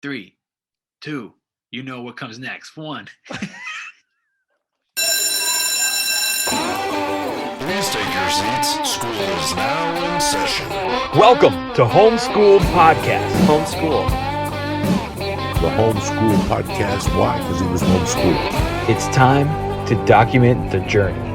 3, 2, you know what comes next. 1. Please take your seats. School is now in session. Welcome to Homeschooled Podcast. Homeschooled. The Homeschooled Podcast. Why? Because he was homeschooled. It's time to document the journey.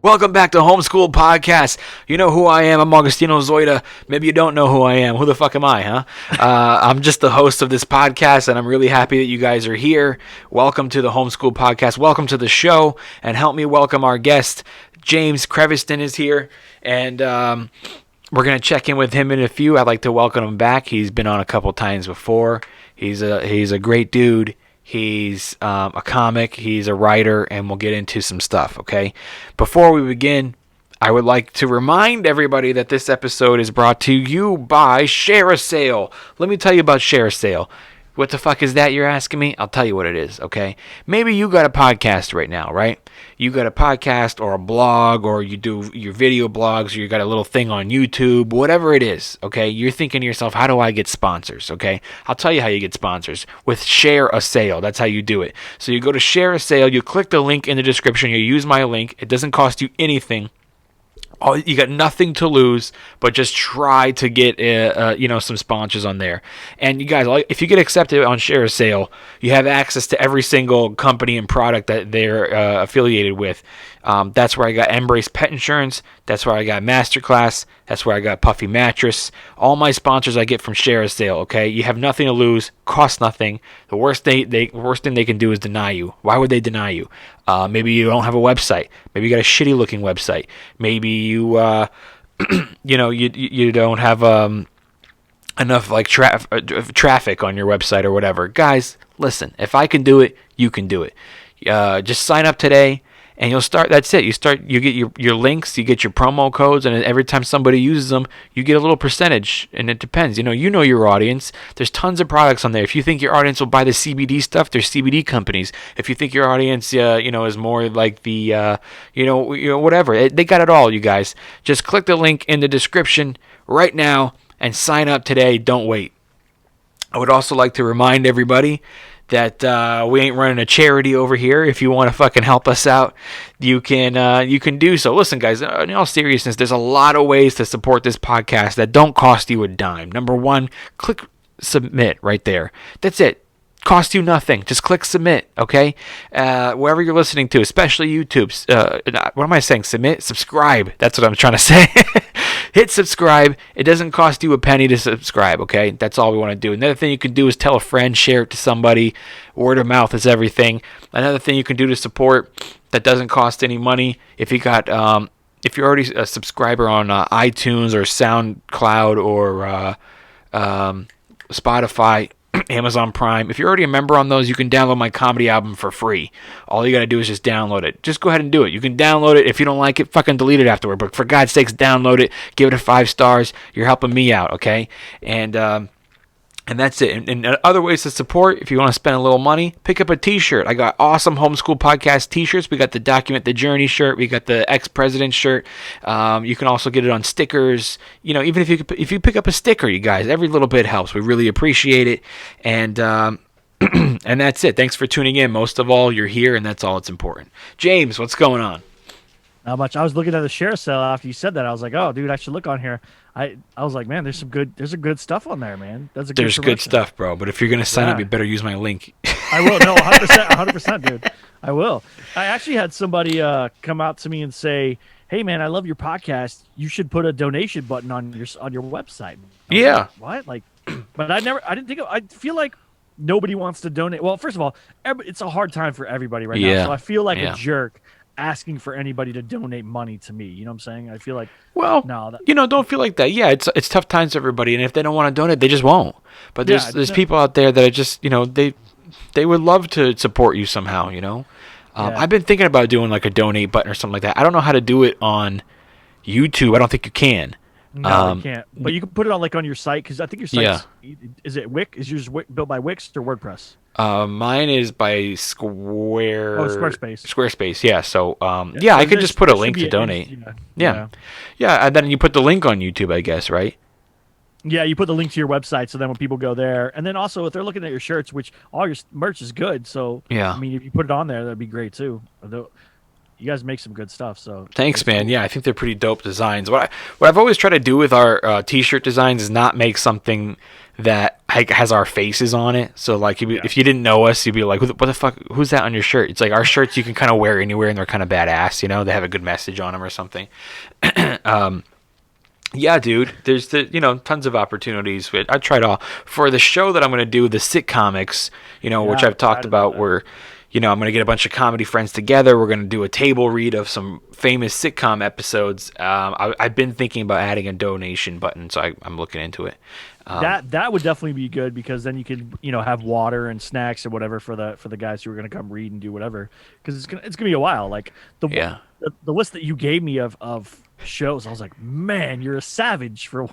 Welcome back to Homeschooled Podcast. You know who I am. I'm Augustino Zoida. Maybe you don't know who I am. Who the fuck am I, huh? I'm just the host of this podcast, and I'm really happy that you guys are here. Welcome to the Homeschooled Podcast. Welcome to the show, and help me welcome our guest. James Crevston is here, and we're going to check in with him in a few. I'd like to welcome him back. He's been on a couple times before. He's a great dude. He's a comic, he's a writer, and we'll get into some stuff, okay? Before we begin, I would like to remind everybody that this episode is brought to you by Share a Sale. Let me tell you about Share a Sale. What the fuck is that, you're asking me? I'll tell you what it is, okay? Maybe you got a podcast right now, right? You got a podcast or a blog, or you do your video blogs, or you got a little thing on YouTube, whatever it is, okay? You're thinking to yourself, how do I get sponsors, okay? I'll tell you how you get sponsors. With Share a Sale, that's how you do it. So you go to Share a Sale, you click the link in the description, you use my link, it doesn't cost you anything. Oh, you got nothing to lose, but just try to get some sponsors on there. And you guys, if you get accepted on Share a Sale, you have access to every single company and product that they're affiliated with. That's where I got Embrace Pet Insurance. That's where I got Masterclass. That's where I got Puffy Mattress. All my sponsors I get from Share a Sale. Okay, you have nothing to lose, cost nothing. The worst thing they can do is deny you. Why would they deny you? Maybe you don't have a website. Maybe you got a shitty looking website. Maybe you you don't have enough like traffic on your website or whatever. Guys, listen. If I can do it, you can do it. Just sign up today. And you'll start, that's it. You get your links, you get your promo codes, and every time somebody uses them, you get a little percentage. And it depends. You know your audience. There's tons of products on there. If you think your audience will buy the CBD stuff, there's CBD companies. If you think your audience, is more like the, whatever. They got it all, you guys. Just click the link in the description right now and sign up today. Don't wait. I would also like to remind everybody that we ain't running a charity over here. If you want to fucking help us out, you can do so. Listen, guys, in all seriousness, there's a lot of ways to support this podcast that don't cost you a dime. Number one, click submit right there. That's it. Cost you nothing. Just click submit, okay? Wherever you're listening to, especially YouTube. What am I saying? Subscribe. That's what I'm trying to say. Hit subscribe. It doesn't cost you a penny to subscribe, okay? That's all we want to do. Another thing you can do is tell a friend, share it to somebody. Word of mouth is everything. Another thing you can do to support that doesn't cost any money, if you're already a subscriber on iTunes or SoundCloud or Spotify, Amazon Prime. If you're already a member on those, you can download my comedy album for free. All you got to do is just download it. Just go ahead and do it. You can download it. If you don't like it, fucking delete it afterward. But for God's sakes, download it. Give it a 5 stars. You're helping me out, okay? And that's it. And other ways to support, if you want to spend a little money, pick up a t-shirt. I got awesome Homeschool Podcast t-shirts. We got the Document the Journey shirt. We got the Ex-President shirt. You can also get it on stickers. Even if you pick up a sticker, you guys, every little bit helps. We really appreciate it. And and that's it. Thanks for tuning in. Most of all, you're here, and that's all that's important. James, what's going on? Not much. I was looking at the Share Sale after you said that. I was like, oh, dude, I should look on here. I was like, man, there's some good stuff on there, man. There's good stuff, bro. But if you're gonna sign up, you better use my link. I will. No, 100%, dude. I will. I actually had somebody come out to me and say, hey, man, I love your podcast. You should put a donation button on your website. Yeah. Like, what? But I feel like nobody wants to donate. Well, first of all, it's a hard time for everybody right now. So I feel like a jerk asking for anybody to donate money to me. You know what I'm saying? I feel like, don't feel like that. Yeah, it's tough times for everybody, and if they don't want to donate, they just won't. But there's people out there that are just, they would love to support you somehow, I've been thinking about doing like a donate button or something like that. I don't know how to do it on YouTube. I don't think you can. No, you can't. But you can put it on your site, because I think your site is it Wix? Is yours built by Wix or WordPress? Mine is by Squarespace. Squarespace, yeah. So, I could just put a link to donate. Yeah, and then you put the link on YouTube, I guess, right? Yeah, you put the link to your website, so then when people go there, and then also if they're looking at your shirts, which all your merch is good, so I Yeah. mean, if you put it on there, that'd be great too. You guys make some good stuff, so Thanks, it's man. cool. Yeah, I think they're pretty dope designs. What I've always tried to do with our t-shirt designs is not make something that like has our faces on it. So like if you didn't know us, you'd be like, what the fuck? Who's that on your shirt? It's like our shirts you can kind of wear anywhere, and they're kind of badass. You know, they have a good message on them or something. Yeah, dude. There's tons of opportunities. I tried all for the show that I'm gonna do, the Sitcomics. Which Yeah, I've talked excited about. that. Where I'm gonna get a bunch of comedy friends together. We're gonna do a table read of some famous sitcom episodes. I've been thinking about adding a donation button, so I'm looking into it. That would definitely be good because then you could have water and snacks or whatever for the guys who are going to come read and do whatever, because it's gonna be a while. Like Yeah. the list that you gave me of shows, I was like, man, you're a savage for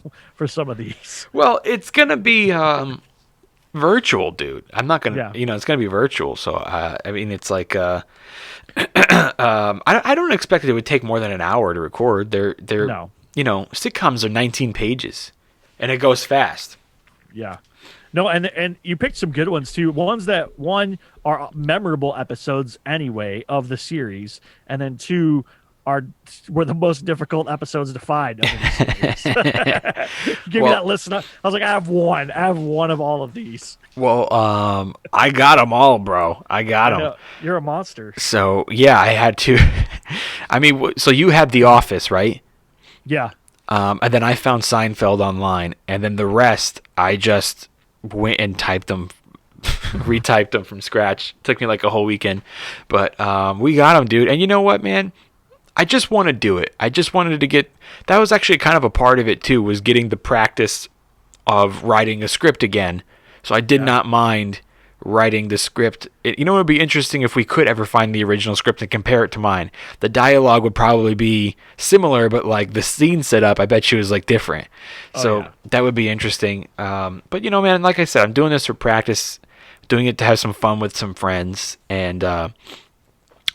some of these. Well, it's gonna be virtual, dude. I'm not gonna, Yeah. it's gonna be virtual. So I mean, it's like I don't expect it would take more than an hour to record. They're No. sitcoms are 19 pages, and it goes fast. Yeah. No, and you picked some good ones too. Ones that one are memorable episodes anyway of the series, and then two were the most difficult episodes to find of the series. Give me that list. I was like, I have one. I have one of all of these. Well, I got them all, bro. I got I them. know, you're a monster. So yeah, I had to. I mean, so you had The Office, right? Yeah. And then I found Seinfeld online, and then the rest I just went and typed them, retyped them from scratch. Took me like a whole weekend, but we got them, dude. And you know what, man? I just want to do it. I just wanted to get. That was actually kind of a part of it too, was getting the practice of writing a script again. So I did not mind writing the script. It would be interesting if we could ever find the original script and compare it to mine. The dialogue would probably be similar, but like the scene setup, I bet you was like different. That would be interesting. But man, like I said, I'm doing this for practice, doing it to have some fun with some friends, and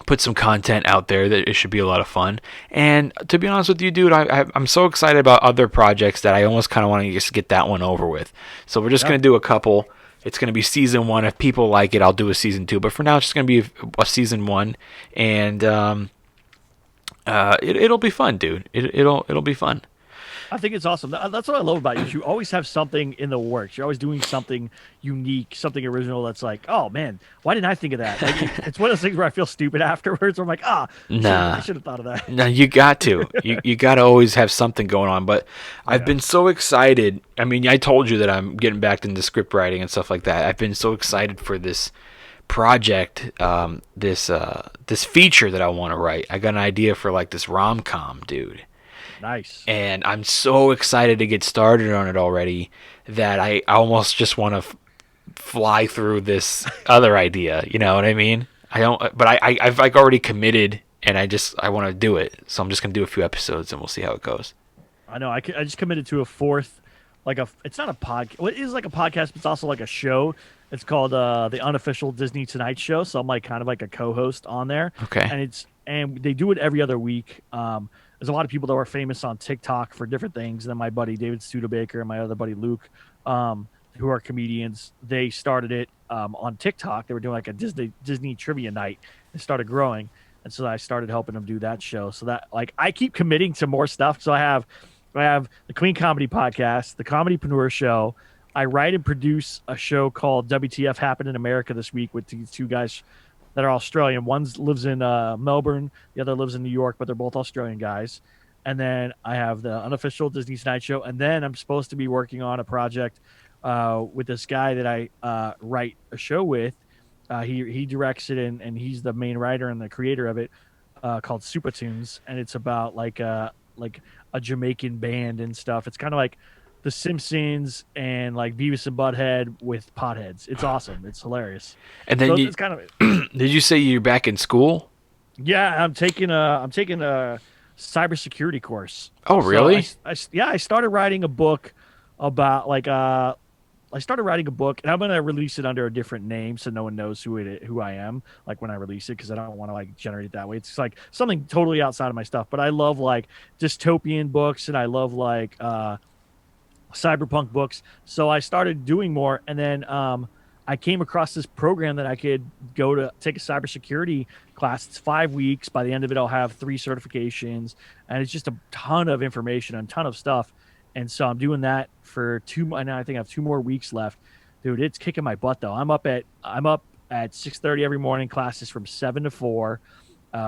put some content out there that it should be a lot of fun. And to be honest with you, dude, I'm so excited about other projects that I almost kind of want to just get that one over with. So we're just going to do a couple. It's going to be season 1. If people like it, I'll do a season 2. But for now, it's just going to be a season 1. And it'll be fun, dude. It'll be fun. I think it's awesome. That's what I love about you. You always have something in the works. You're always doing something unique, something original. That's like, oh man, why didn't I think of that? Like, it's one of those things where I feel stupid afterwards. Where I'm like, I should have thought of that. No, you got to. You got to always have something going on. But I've been so excited. I mean, I told you that I'm getting back into script writing and stuff like that. I've been so excited for this project, this feature that I want to write. I got an idea for like this rom-com, dude. Nice. And I'm so excited to get started on it already that I almost just want to fly through this other idea. You know what I mean? I've like already committed, and I want to do it. So I'm just gonna do a few episodes, and we'll see how it goes. I know. I just committed to a fourth, it's not a podcast. Well, it is like a podcast, but it's also like a show. It's called the Unofficial Disney Tonight Show. So I'm like kind of like a co-host on there. Okay. And they do it every other week. There's a lot of people that are famous on TikTok for different things. And then my buddy David Studebaker and my other buddy Luke, who are comedians, they started it on TikTok. They were doing like a Disney trivia night. It started growing, and so I started helping them do that show. So that like I keep committing to more stuff. So I have the Queen Comedy Podcast, the Comedypreneur Show. I write and produce a show called WTF Happened in America this week with these two guys that are Australian. One lives in Melbourne, the other lives in New York, but they're both Australian guys. And then I have the Unofficial Disney Tonight Show. And then I'm supposed to be working on a project with this guy that I write a show with. He directs it, and he's the main writer and the creator of it, called Super Tunes. And it's about like a Jamaican band and stuff. It's kind of like The Simpsons and like Beavis and Butthead with potheads. It's awesome. It's hilarious. And then it's kind of did you say you're back in school? Yeah, I'm taking a cybersecurity course. Oh, really? So I started writing a book about I started writing a book, and I'm going to release it under a different name so no one knows who I am, like when I release it, because I don't want to like generate it that way. It's like something totally outside of my stuff. But I love like dystopian books, and I love like cyberpunk books. So I started doing more, and then I came across this program that I could go to take a cybersecurity class. It's 5 weeks. By the end of it, I'll have 3 certifications, and it's just a ton of information and a ton of stuff. And so I'm doing that for 2. And I think I have 2 more weeks left, dude. It's kicking my butt though. I'm up at 6:30 every morning. Classes from 7 to 4.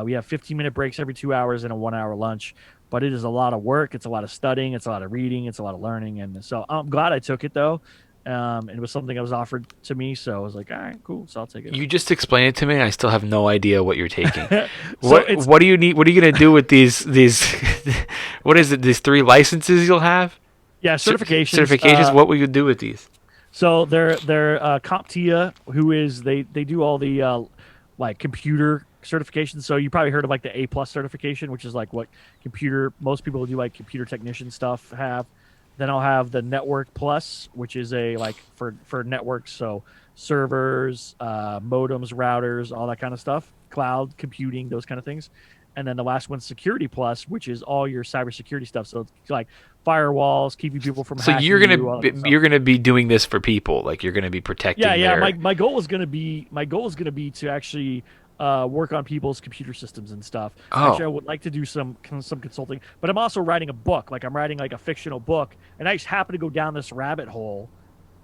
We have 15-minute breaks every 2 hours and a 1-hour lunch. But it is a lot of work. It's a lot of studying. It's a lot of reading. It's a lot of learning. And so I'm glad I took it though. And it was something that was offered to me, so I was like, all right, cool, so I'll take it. You just explained it to me, and I still have no idea what you're taking. What do you need? What are you going to do with these what is it, these 3 licenses you'll have? Yeah, certifications. Certifications, what will you do with these? So they're CompTIA, who is, they do all the like computer certifications. So you probably heard of like the A+ certification, which is like what most people who do like computer technician stuff have. Then I'll have the Network Plus, which is a like for networks, so servers, modems, routers, all that kind of stuff, cloud computing, those kind of things. And then the last one's Security Plus, which is all your cybersecurity stuff. So it's like firewalls, keeping people from hacking. So you're gonna be doing this for people, like you're gonna be protecting. Yeah. My goal is gonna be to actually work on people's computer systems and stuff. Actually, I would like to do some consulting, but I'm also writing a book. Like I'm writing like a fictional book, and I just happened to go down this rabbit hole,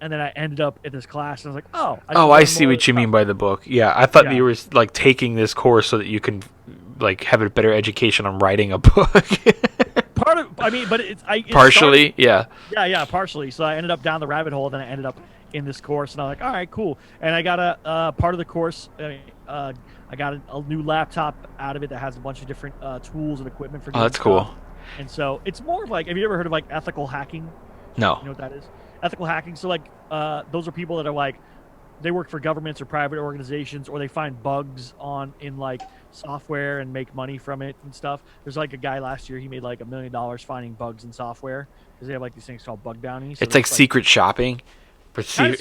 and then I ended up at this class, and I was like, I see what you mean by the book. Yeah, I thought you were like taking this course so that you can like have a better education on writing a book. Partially. Partially. So I ended up down the rabbit hole, then I ended up in this course, and I'm like, all right, cool. And I got a part of the course. I got a new laptop out of it that has a bunch of different tools and equipment for doing that's stuff. Cool. And so it's more of like, have you ever heard of like ethical hacking? No. You know what that is? Ethical hacking. So like those are people that are like, they work for governments or private organizations, or they find bugs in like software and make money from it and stuff. There's like a guy last year, he made like $1 million finding bugs in software because they have like these things called bug bounties. So it's like secret shopping. Kind of.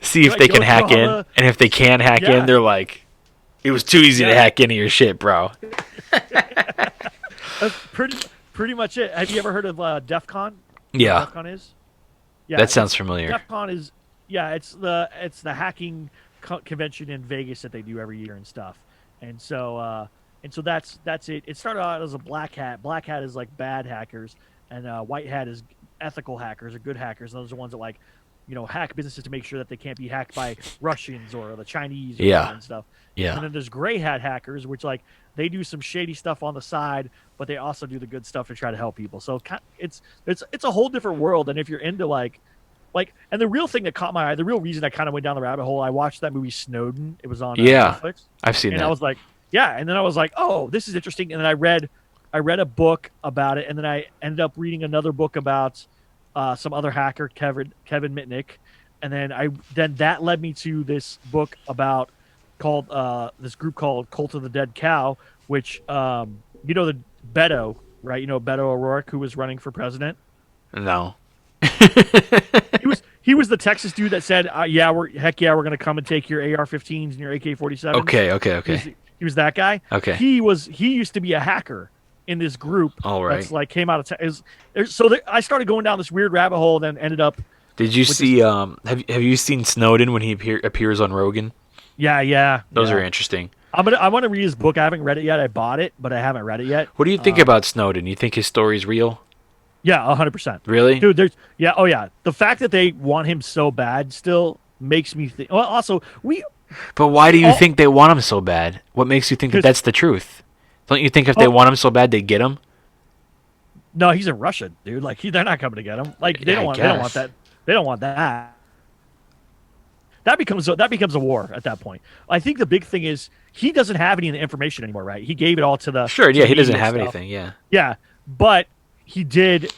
See if they can hack in, and if they can hack in, they're like, it was too easy to hack into your shit, bro. That's pretty much it. Have you ever heard of DEF CON? Yeah. DEF CON is? Yeah. That sounds familiar. DEF CON is, it's the hacking convention in Vegas that they do every year and stuff. And so that's it. It started out as a black hat. Black hat is like bad hackers, and white hat is ethical hackers or good hackers. Those are ones that like, hack businesses to make sure that they can't be hacked by Russians or the Chinese and stuff. Yeah. And then there's gray hat hackers, which like they do some shady stuff on the side, but they also do the good stuff to try to help people. So it's a whole different world. And if you're into like, and the real thing that caught my eye, the real reason I kind of went down the rabbit hole, I watched that movie Snowden. It was on Netflix. I've seen that. And I was like, and then I was like, oh, this is interesting. And then I read a book about it, and then I ended up reading another book about some other hacker, Kevin Mitnick, and then that led me to this book called this group called Cult of the Dead Cow, which the Beto, right? Beto O'Rourke, who was running for president. No. He was the Texas dude that said, we're going to come and take your AR-15s and your AK-47s. Okay. He was that guy. Okay. He used to be a hacker in this group. All right. That's like came out of I started going down this weird rabbit hole, and then ended up. Did you see? Have you seen Snowden when he appears on Rogan? Yeah. Those are interesting. I want to read his book. I haven't read it yet. I bought it, but I haven't read it yet. What do you think about Snowden? You think his story's real? Yeah, 100%. Really? Dude, the fact that they want him so bad still makes me think. Well, also But why do you think they want him so bad? What makes you think that that's the truth? Don't you think if they want him so bad, they'd get him? No, he's in Russia, dude. Like they're not coming to get him. Like they don't want that. They don't want that. That becomes a war at that point. I think the big thing is he doesn't have any of the information anymore, right? He gave it all to the he doesn't have anything. Yeah, but he did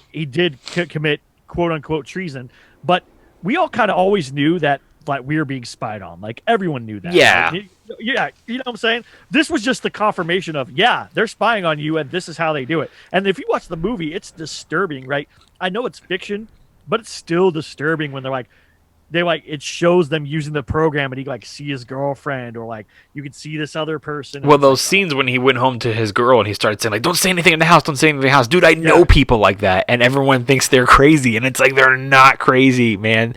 commit quote unquote treason. But we all kind of always knew that like we were being spied on. Like everyone knew that. Yeah. Right? Yeah. You know what I'm saying? This was just the confirmation of, they're spying on you and this is how they do it. And if you watch the movie, it's disturbing, right? I know it's fiction, but it's still disturbing when they're like, it shows them using the program, and he like see his girlfriend, or like you could see this other person. Well, those scenes when he went home to his girl and he started saying like, "Don't say anything in the house, don't say anything in the house." Dude, I know people like that, and everyone thinks they're crazy, and it's like they're not crazy, man.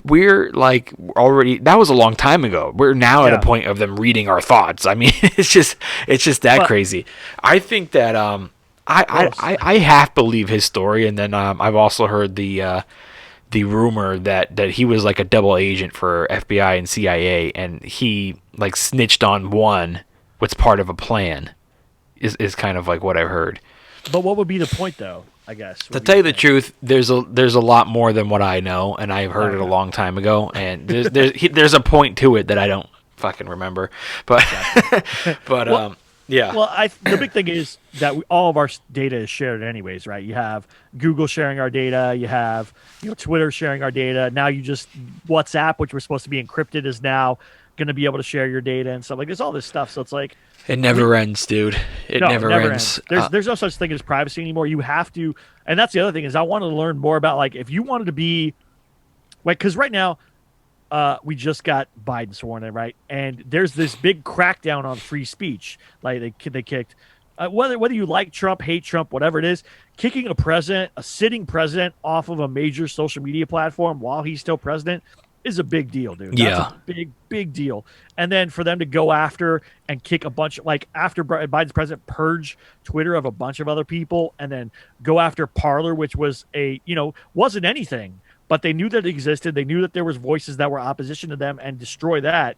We're like already, that was a long time ago. We're now at a point of them reading our thoughts. I mean, it's just that crazy. I think that I half believe his story, and then I've also heard the rumor that he was like a double agent for FBI and CIA, and he like snitched on one what's part of a plan is kind of like what I've heard. But what would be the point, though? I guess to tell you the truth, there's a lot more than what I know, and I've heard it a long time ago, and there's a point to it that I don't fucking remember, but yeah. Well, the big thing is that all of our data is shared anyways, right? You have Google sharing our data, you have Twitter sharing our data. Now you just WhatsApp, which was supposed to be encrypted, is now going to be able to share your data and stuff. Like there's all this stuff, so it's like it never ends, dude. It never ends. There's no such thing as privacy anymore. You have to, and that's the other thing is I wanted to learn more about like if you wanted to be like, because right now. We just got Biden sworn in, right? And there's this big crackdown on free speech. Like they kicked, whether you like Trump, hate Trump, whatever it is, kicking a sitting president off of a major social media platform while he's still president is a big deal, dude. That's a big deal. And then for them to go after and kick a bunch, like after Biden's president, purge Twitter of a bunch of other people, and then go after Parler, which was wasn't anything. But they knew that it existed. They knew that there was voices that were opposition to them, and destroy that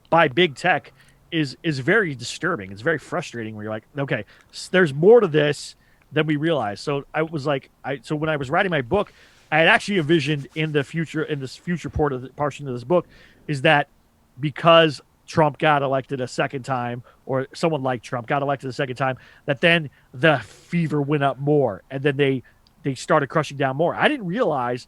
by big tech is very disturbing. It's very frustrating where you're like, okay, there's more to this than we realize. So I was like, so when I was writing my book, I had actually envisioned in this future portion of this book is that because Trump got elected a second time, or someone like Trump got elected a second time, that then the fever went up more, and then they started crushing down more. I didn't realize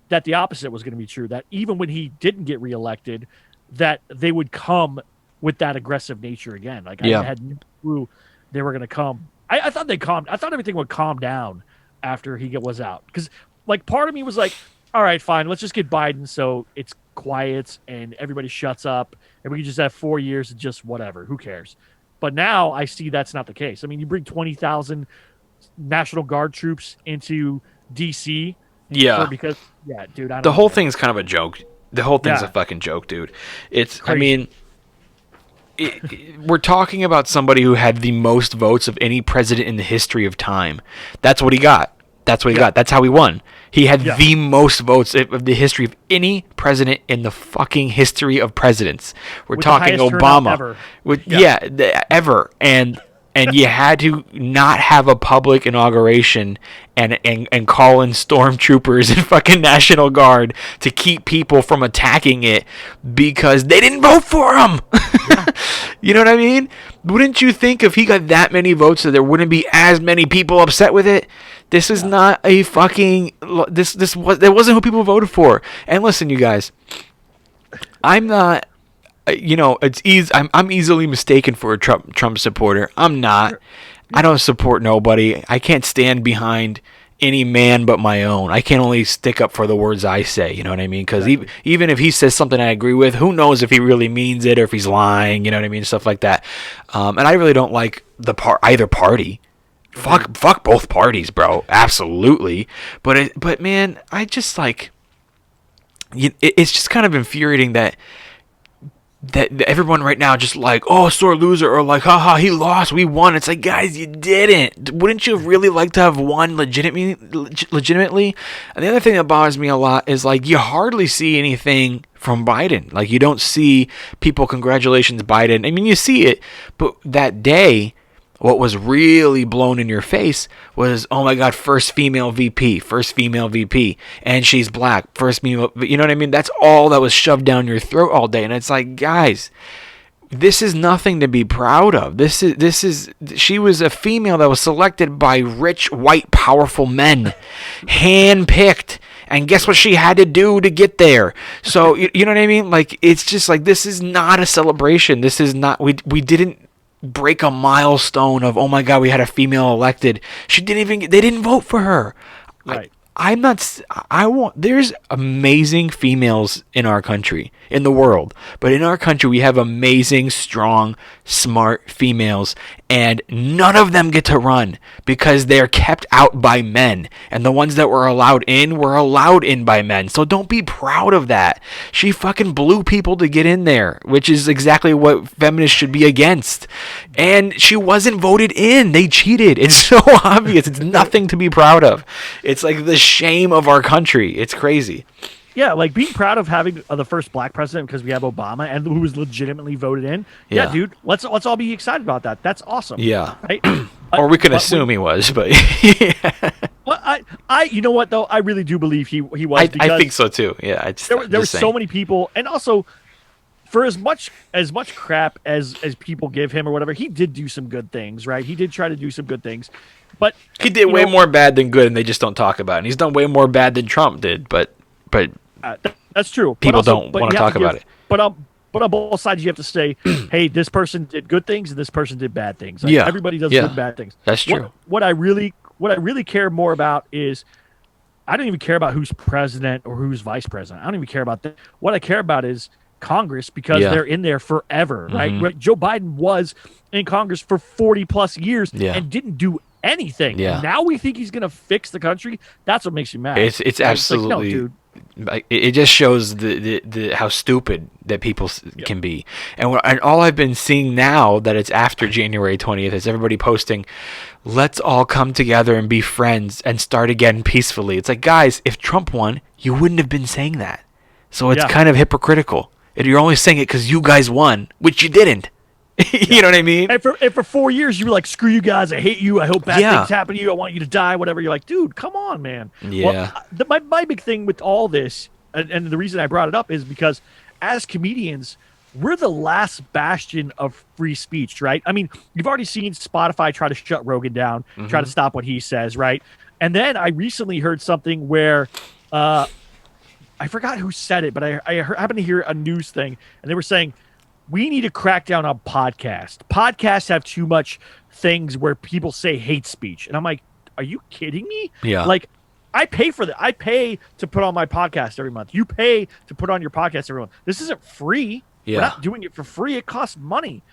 that the opposite was going to be true, that even when he didn't get reelected, that they would come with that aggressive nature again. Like I had no clue they were going to come. I thought I thought everything would calm down after he was out. Because like part of me was like, all right, fine, let's just get Biden so it's quiet and everybody shuts up and we can just have 4 years of just whatever. Who cares? But now I see that's not the case. I mean, you bring 20,000 National Guard troops into D.C. Yeah. Because, dude, the whole thing's kind of a joke. The whole thing's a fucking joke, dude. It's, crazy. I mean, we're talking about somebody who had the most votes of any president in the history of time. That's what he got. That's what he got. That's how he won. He had the most votes of the history of any president in the fucking history of presidents. We're talking Obama. Ever. Ever. And you had to not have a public inauguration and call in stormtroopers and fucking National Guard to keep people from attacking it because they didn't vote for him. Yeah. You know what I mean? Wouldn't you think if he got that many votes that there wouldn't be as many people upset with it? This is not a fucking that wasn't who people voted for. And listen, you guys, I'm not. It's easy. I'm easily mistaken for a Trump supporter. I'm not. I don't support nobody. I can't stand behind any man but my own. I can only stick up for the words I say. You know what I mean? Because even if he says something I agree with, who knows if he really means it or if he's lying? You know what I mean? Stuff like that. And I really don't like either party. Fuck both parties, bro. Absolutely. But man, I just like. It's just kind of infuriating that everyone right now just like, oh, sore loser, or like, haha, he lost, we won. It's like, guys, you didn't. Wouldn't you really like to have won legitimately? And the other thing that bothers me a lot is like you hardly see anything from Biden. Like you don't see people, congratulations, Biden. I mean, you see it, but that day, what was really blown in your face was, oh my God, first female VP, and she's black, first female, you know what I mean? That's all that was shoved down your throat all day. And it's like, guys, this is nothing to be proud of. She was a female that was selected by rich, white, powerful men, handpicked. And guess what she had to do to get there? So, you know what I mean? Like, it's just like, this is not a celebration. This is not, we didn't break a milestone of, oh my God, we had a female elected. They didn't vote for her. Right. there's amazing females in our country, in the world, but in our country we have amazing, strong, smart females, and none of them get to run because they're kept out by men, and the ones that were allowed in by men. So don't be proud of that. She fucking blew people to get in there, which is exactly what feminists should be against. And she wasn't voted in. They cheated. It's so obvious. It's nothing to be proud of. It's like the shame of our country. It's crazy. Yeah, like being proud of having the first black president because we have Obama and who was legitimately voted in. Yeah, dude, let's all be excited about that. That's awesome. Yeah, right? Or we can assume he was, but yeah. Well, I, you know what though? I really do believe he was. I think so too. Yeah, there were so many people, and also for as much crap as people give him or whatever, he did do some good things, right? He did try to do some good things, but he did way more bad than good, and they just don't talk about it. And he's done way more bad than Trump did, but that's true. People don't want to talk about it. But on both sides, you have to say, hey, this person did good things and this person did bad things. Like, yeah, everybody does good and bad things. That's true. What I really care more about is, I don't even care about who's president or who's vice president. I don't even care about that. What I care about is Congress, because they're in there forever, right? Joe Biden was in Congress for 40 plus years and didn't do anything. Yeah. And now we think he's going to fix the country. That's what makes me mad. It's absolutely. Like, no, dude. It just shows the how stupid that people can be, and all I've been seeing now that it's after January 20th is everybody posting, "Let's all come together and be friends and start again peacefully." It's like, guys, if Trump won, you wouldn't have been saying that, so it's kind of hypocritical. You're only saying it because you guys won, which you didn't. You know what I mean? And for 4 years, you were like, "Screw you guys! I hate you! I hope bad things happen to you! I want you to die!" Whatever. You're like, dude, come on, man. Yeah. Well, my big thing with all this, and the reason I brought it up is because as comedians, we're the last bastion of free speech, right? I mean, you've already seen Spotify try to shut Rogan down, try to stop what he says, right? And then I recently heard something where, I forgot who said it, but I happened to hear a news thing, and they were saying, we need to crack down on podcasts. Podcasts have too much things where people say hate speech. And I'm like, are you kidding me? Yeah. Like, I pay for that. I pay to put on my podcast every month. You pay to put on your podcast every month. This isn't free. Yeah. We're not doing it for free. It costs money.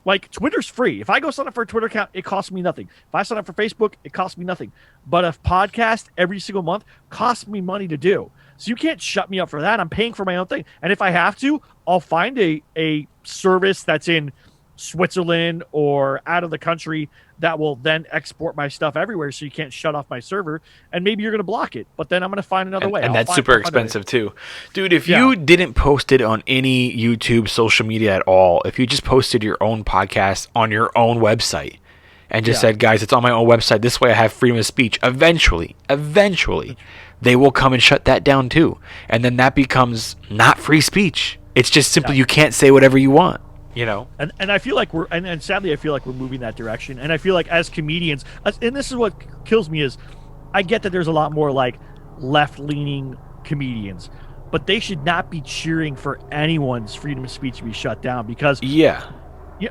Like, Twitter's free. If I go sign up for a Twitter account, it costs me nothing. If I sign up for Facebook, it costs me nothing. But a podcast every single month costs me money to do. So you can't shut me up for that. I'm paying for my own thing. And if I have to, I'll find a service that's in Switzerland or out of the country that will then export my stuff everywhere, so you can't shut off my server, and maybe you're going to block it, but then I'm going to find another way. And that's super expensive too. Dude, if you didn't post it on any YouTube social media at all, if you just posted your own podcast on your own website and just said, guys, it's on my own website, this way I have freedom of speech, eventually they will come and shut that down too. And then that becomes not free speech. It's just simply you can't say whatever you want. You know, and I feel like and sadly I feel like we're moving that direction. And I feel like as comedians, and this is what kills me, is I get that there's a lot more like left-leaning comedians, but they should not be cheering for anyone's freedom of speech to be shut down, because I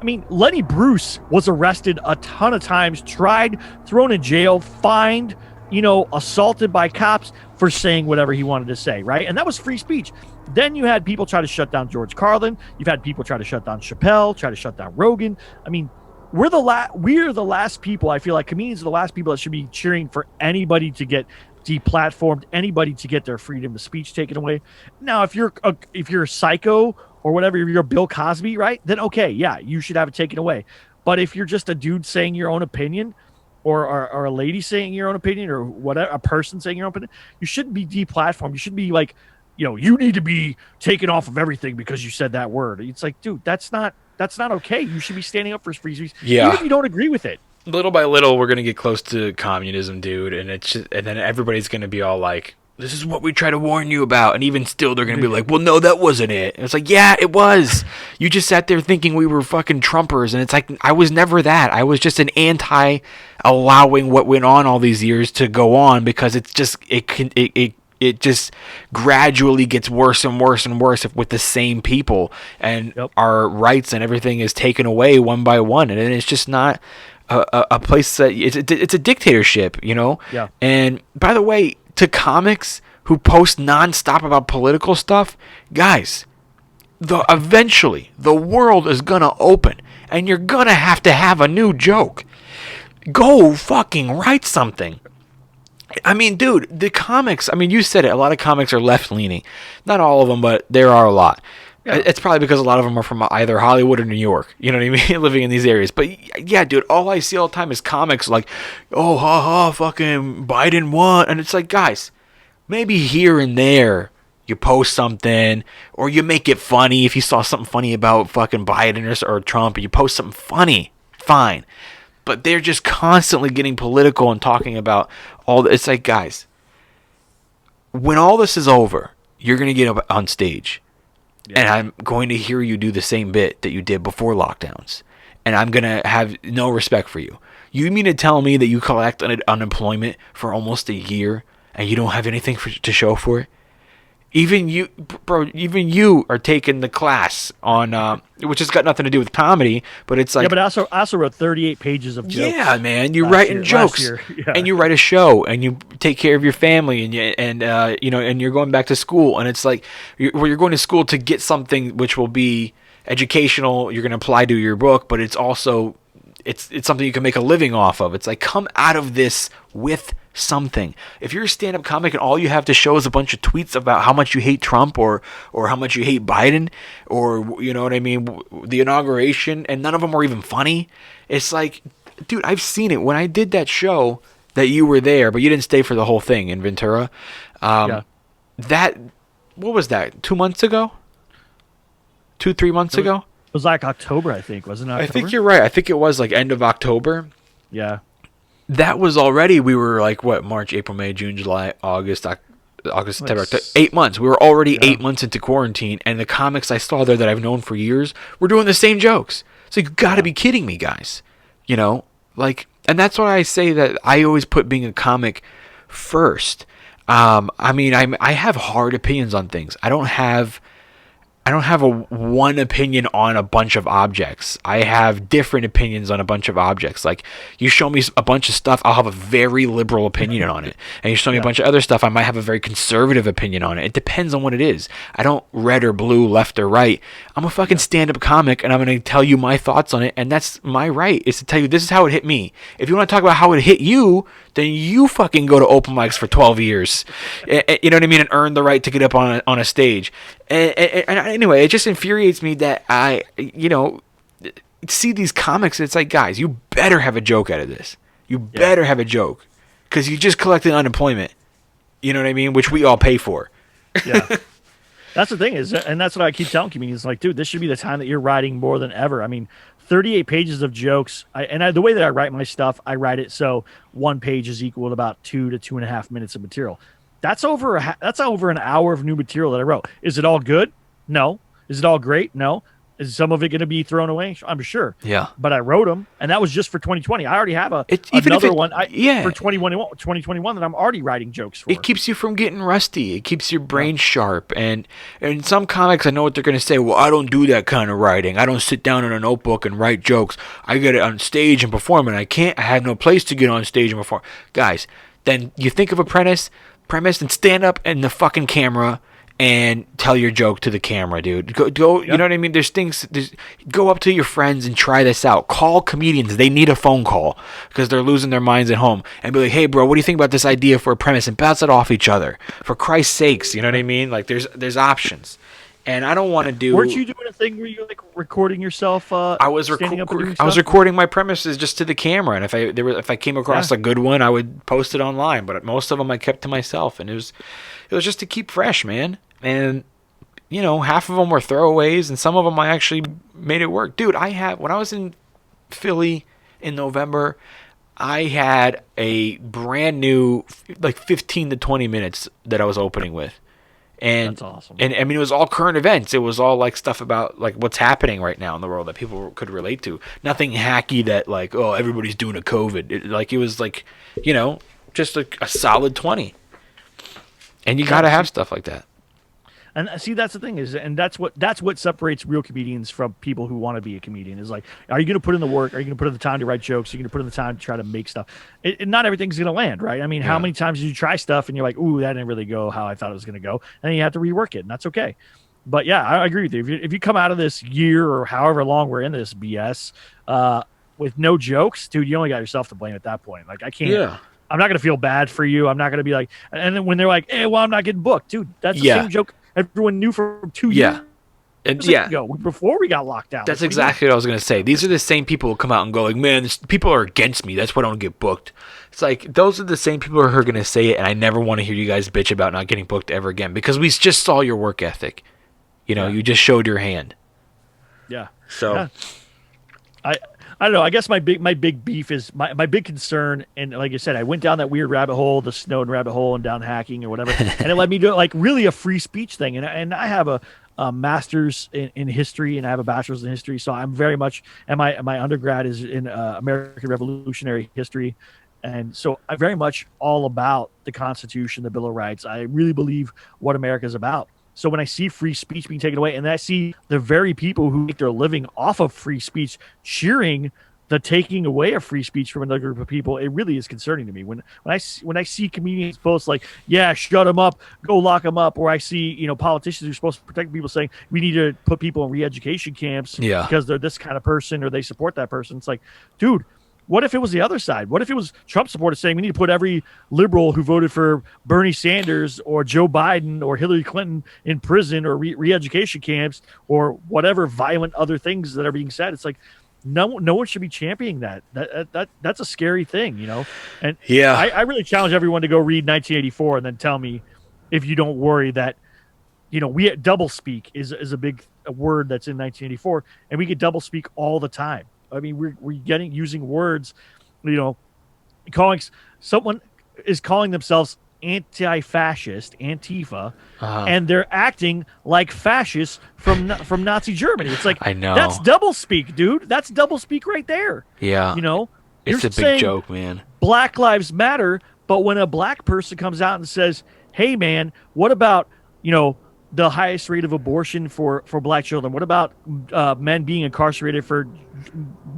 mean, Lenny Bruce was arrested a ton of times, tried, thrown in jail, fined, assaulted by cops for saying whatever he wanted to say, right? And that was free speech. Then you had people try to shut down George Carlin. You've had people try to shut down Chappelle, try to shut down Rogan. I mean, we're the last people. I feel like comedians are the last people that should be cheering for anybody to get deplatformed, anybody to get their freedom of speech taken away. Now, if you're a psycho or whatever, if you're Bill Cosby, right? Then okay, yeah, you should have it taken away. But if you're just a dude saying your own opinion, or a lady saying your own opinion, or whatever, a person saying your own opinion, you shouldn't be deplatformed. You shouldn't be like, you need to be taken off of everything because you said that word. It's like, dude, that's not okay. You should be standing up for free speech, even if you don't agree with it. Little by little, we're gonna get close to communism, dude, and and then everybody's gonna be all like, "This is what we try to warn you about," and even still, they're gonna be like, "Well, no, that wasn't it." And it's like, yeah, it was. You just sat there thinking we were fucking Trumpers, and it's like, I was never that. I was just an anti allowing what went on all these years to go on, because it's just it just gradually gets worse and worse and worse with the same people, and our rights and everything is taken away one by one, and it's just not a place that it's a dictatorship, Yeah. And by the way, to comics who post nonstop about political stuff, guys, eventually the world is gonna open and you're gonna have to have a new joke. Go fucking write something. I mean, dude, the comics, I mean, you said it, a lot of comics are left-leaning. Not all of them, but there are a lot. Yeah. It's probably because a lot of them are from either Hollywood or New York, you know what I mean, living in these areas. But yeah, dude, all I see all the time is comics like, oh, fucking Biden won. And it's like, guys, maybe here and there you post something or you make it funny. If you saw something funny about fucking Biden or Trump, and you post something funny, fine. But they're just constantly getting political and talking about all it's like, guys, when all this is over, you're going to get up on stage. Yeah. And I'm going to hear you do the same bit that you did before lockdowns. And I'm going to have no respect for you. You mean to tell me that you collect unemployment for almost a year and you don't have anything to show for it? Even you, bro, are taking the class on, which has got nothing to do with comedy, but it's like... Yeah, but I also wrote 38 pages of jokes. Yeah, man, you write in jokes, yeah. And you write a show, and you take care of your family, and you're going back to school, and it's like, you're going to school to get something which will be educational, you're going to apply to your book, but it's also, it's something you can make a living off of. It's like, come out of this with something. If you're a stand-up comic and all you have to show is a bunch of tweets about how much you hate Trump or how much you hate Biden or, you know what I mean, the inauguration, and none of them are even funny, it's like, dude, I've seen it. When I did that show that you were there, but you didn't stay for the whole thing in Ventura, that, what was that, 2 months ago? 3 months ago? It was like October, I think. Wasn't it October? I think you're right. I think it was like end of October. Yeah. That was already, we were like, what, March, April, May, June, July, August, September, October, 8 months. We were already 8 months into quarantine, and the comics I saw there that I've known for years were doing the same jokes. So you got to be kidding me, guys. You know, like, and that's why I say that I always put being a comic first. I mean, I have hard opinions on things. I don't have a one opinion on a bunch of objects. I have different opinions on a bunch of objects. Like, you show me a bunch of stuff, I'll have a very liberal opinion on it. And you show me a bunch of other stuff, I might have a very conservative opinion on it. It depends on what it is. I don't red or blue, left or right. I'm a fucking stand-up comic, and I'm going to tell you my thoughts on it, and that's my right, is to tell you this is how it hit me. If you want to talk about how it hit you, then you fucking go to open mics for 12 years. You know what I mean? And earn the right to get up on a stage. And anyway, it just infuriates me that I, see these comics, and it's like, guys, you better have a joke out of this. You better have a joke. Because you just collected unemployment. You know what I mean? Which we all pay for. Yeah. That's the thing is, and that's what I keep telling comedians, like, dude, this should be the time that you're writing more than ever. I mean, 38 pages of jokes. The way that I write my stuff, I write it so one page is equal to about 2 to 2.5 minutes of material. That's over an hour of new material that I wrote. Is it all good? No. Is it all great? No. Is some of it going to be thrown away? I'm sure. Yeah. But I wrote them, and that was just for 2020. I already have another one for 2021 that I'm already writing jokes for. It keeps you from getting rusty. It keeps your brain sharp. And some comics, I know what they're going to say. Well, I don't do that kind of writing. I don't sit down in a notebook and write jokes. I get it on stage and perform, and I have no place to get on stage and perform. Guys, then you think of a premise and stand up in the fucking camera and tell your joke to the camera, dude. Go. Yep. You know what I mean? Go up to your friends and try this out. Call comedians. They need a phone call because they're losing their minds at home. And be like, hey, bro, what do you think about this idea for a premise? And bounce it off each other. For Christ's sakes, you know what I mean? Like, there's options. And I don't want to do... Weren't you doing a thing where you're like recording yourself? I was recording my premises just to the camera, and if I came across a good one, I would post it online. But most of them I kept to myself, and it was just to keep fresh, man. And half of them were throwaways, and some of them I actually made it work. Dude, when I was in Philly in November, I had a brand new 15 to 20 minutes that I was opening with. And that's awesome. And I mean, it was all current events. It was all like stuff about like what's happening right now in the world that people could relate to. Nothing hacky that like, oh, everybody's doing a COVID. It was like, just a solid 20. And you got to have stuff like that. And see, that's the thing and that's what separates real comedians from people who want to be a comedian is like, are you going to put in the work? Are you going to put in the time to write jokes? Are you going to put in the time to try to make stuff? Not everything's going to land, right? I mean, how many times did you try stuff and you're like, ooh, that didn't really go how I thought it was going to go. And then you have to rework it, and that's okay. But yeah, I agree with you. If you come out of this year or however long we're in this BS with no jokes, dude, you only got yourself to blame at that point. Like, I can't. Yeah. I'm not going to feel bad for you. I'm not going to be like, and then when they're like, hey, well, I'm not getting booked, dude, that's the same joke everyone knew for 2 years. And ago, before we got locked down. That's exactly what I was going to say. These are the same people who come out and go like, man, people are against me. That's why I don't get booked. It's like, those are the same people who are going to say it, and I never want to hear you guys bitch about not getting booked ever again, because we just saw your work ethic. You know, you just showed your hand. Yeah. So. Yeah. I don't know. I guess my big beef is my big concern, and like I said, I went down that weird rabbit hole, the Snowden rabbit hole, and down hacking or whatever, and it led me to like really a free speech thing. And I have a master's in history, and I have a bachelor's in history, so I'm very much, and my undergrad is in American Revolutionary history, and so I'm very much all about the Constitution, the Bill of Rights. I really believe what America is about. So when I see free speech being taken away, and I see the very people who make their living off of free speech cheering the taking away of free speech from another group of people, it really is concerning to me. When I see comedians post like, "Yeah, shut them up, go lock them up," or I see politicians who are supposed to protect people saying we need to put people in re-education camps because they're this kind of person or they support that person. It's like, dude. What if it was the other side? What if it was Trump supporters saying we need to put every liberal who voted for Bernie Sanders or Joe Biden or Hillary Clinton in prison or re-education camps or whatever violent other things that are being said? It's like no one should be championing that. That's a scary thing, And I really challenge everyone to go read 1984 and then tell me if you don't worry that we double speak is a big word that's in 1984, and we get double speak all the time. I mean, we're using words, calling someone is calling themselves anti-fascist, Antifa, and they're acting like fascists from Nazi Germany. It's like, I know, that's double speak, dude. That's double speak right there. Yeah, it's a big joke, man. Black Lives Matter, but when a black person comes out and says, "Hey, man, what about the highest rate of abortion for black children? What about men being incarcerated for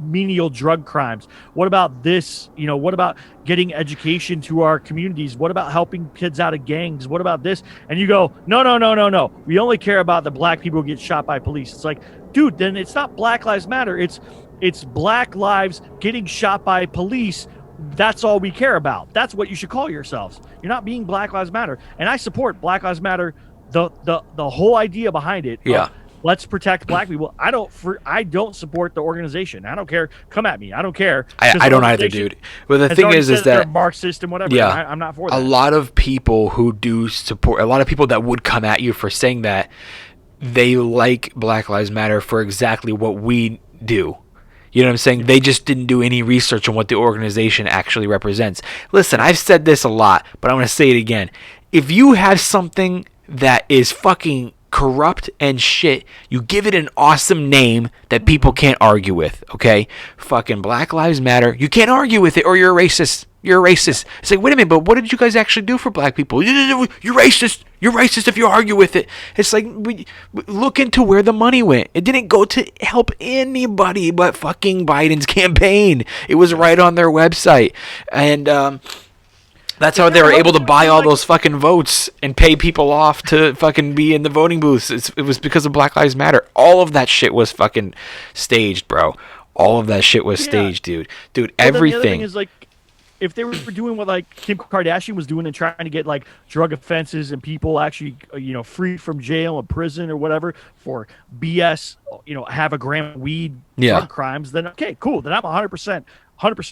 menial drug crimes? What about this? What about getting education to our communities? What about helping kids out of gangs? What about this?" And you go, no. We only care about the black people who get shot by police. It's like, dude, then it's not Black Lives Matter. It's black lives getting shot by police. That's all we care about. That's what you should call yourselves. You're not being Black Lives Matter. And I support Black Lives Matter. The whole idea behind it. Let's protect black people. I don't support the organization. I don't care. Come at me. I don't care. I don't either, dude. Well, the thing is that they're Marxist and whatever. Yeah, I'm not for that. A lot of people who do support, a lot of people that would come at you for saying that, they like Black Lives Matter for exactly what we do. You know what I'm saying? They just didn't do any research on what the organization actually represents. Listen, I've said this a lot, but I'm going to say it again. If you have something that is fucking corrupt and shit, you give it an awesome name that people can't argue with, okay? Fucking Black Lives Matter. You can't argue with it or you're a racist. You're a racist. It's like, wait a minute, but what did you guys actually do for black people? You're racist. You're racist if you argue with it. It's like, look into where the money went. It didn't go to help anybody but fucking Biden's campaign. It was right on their website. And, that's how they were able to buy all those fucking votes and pay people off to fucking be in the voting booths. It was because of Black Lives Matter. All of that shit was fucking staged, bro. All of that shit was staged, dude. Dude, everything. The other thing is, like, if they were doing what like Kim Kardashian was doing and trying to get like drug offenses and people actually free from jail and prison or whatever for BS, have a gram of weed, drug crimes, then okay, cool. Then I'm 100%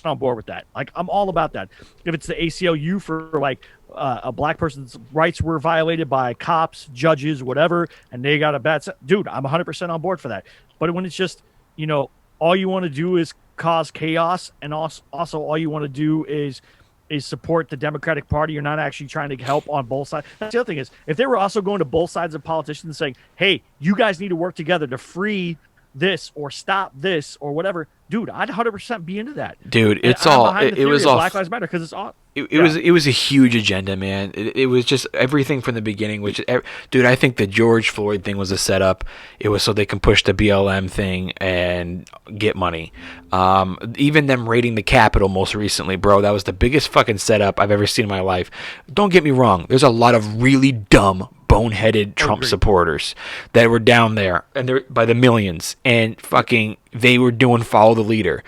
on board with that. Like, I'm all about that. If it's the ACLU for like a black person's rights were violated by cops, judges, whatever, and they got a bad dude, I'm 100% on board for that. But when it's just all you want to do is cause chaos, and also all you want to do is support the Democratic Party, you're not actually trying to help on both sides. That's the other thing is, if they were also going to both sides of politicians and saying, hey, you guys need to work together to free this or stop this or whatever, dude, I'd 100% be into that. Dude, And it's I'm all behind the it was theory of all Black Lives Matter because it's all. it was a huge agenda, man. It was just everything from the beginning. Dude, I think the George Floyd thing was a setup. It was so they can push the BLM thing and get money. Even them raiding the Capitol most recently, bro. That was the biggest fucking setup I've ever seen in my life. Don't get me wrong. There's a lot of really dumb, boneheaded Trump supporters that were down there, and they're by the millions, and fucking they were doing follow the leader.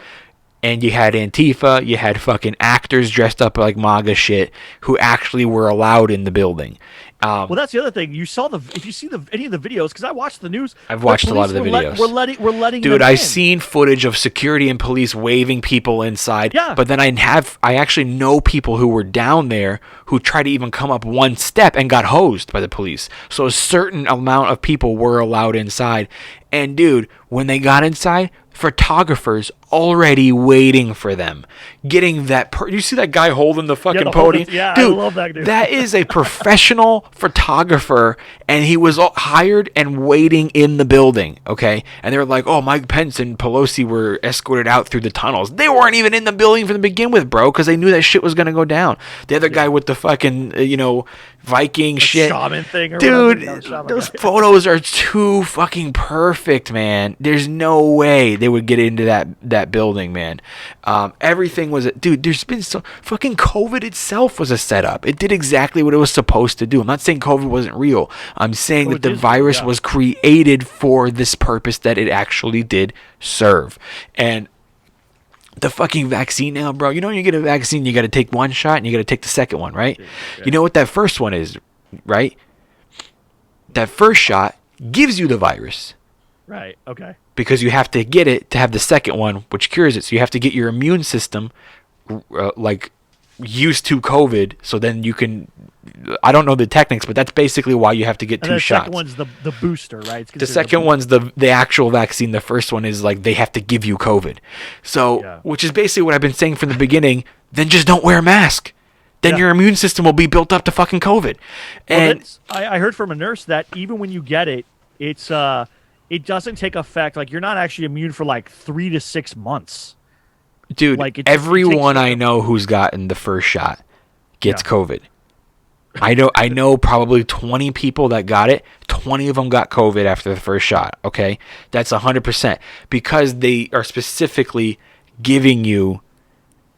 And you had Antifa, you had fucking actors dressed up like MAGA shit who actually were allowed in the building. Well, that's the other thing. You saw if you see any of the videos, because I watched the news. I've watched a lot of the videos. We're letting. Dude, them I've in. seen footage of security and police waving people inside. Yeah. But then I actually know people who were down there who tried to even come up one step and got hosed by the police. So a certain amount of people were allowed inside. And dude, when they got inside, photographers already waiting for them, getting that. You see that guy holding the fucking podium? Yeah, dude, I love that dude. That is a professional photographer, and he was hired and waiting in the building. Okay, and they were like, "Oh, Mike Pence and Pelosi were escorted out through the tunnels." They weren't even in the building from the begin with, bro, because they knew that shit was gonna go down. The other guy with the fucking, Viking shit, shaman thing, or dude. whatever. Those photos are too fucking perfect, man. There's no way they would get into that building, man. Everything was, dude. There's been fucking COVID itself was a setup. It did exactly what it was supposed to do. I'm not saying COVID wasn't real. I'm saying that the virus was created for this purpose that it actually did serve. And the fucking vaccine now, bro. You know, when you get a vaccine, you got to take one shot and you got to take the second one, right? Yeah. You know what that first one is, right? That first shot gives you the virus. Right. Okay. Because you have to get it to have the second one, which cures it. So you have to get your immune system used to COVID, so then you can. I don't know the techniques, but that's basically why you have to get two shots. The second one's the booster, right? The second one's the actual vaccine. The first one is like they have to give you COVID. So, which is basically what I've been saying from the beginning. Then just don't wear a mask. Then your immune system will be built up to fucking COVID. And I heard from a nurse that even when you get it, it doesn't take effect. Like you're not actually immune for like 3 to 6 months. Dude, everyone I know who's gotten the first shot gets COVID. I know probably 20 people that got it. 20 of them got COVID after the first shot. Okay, that's 100% because they are specifically giving you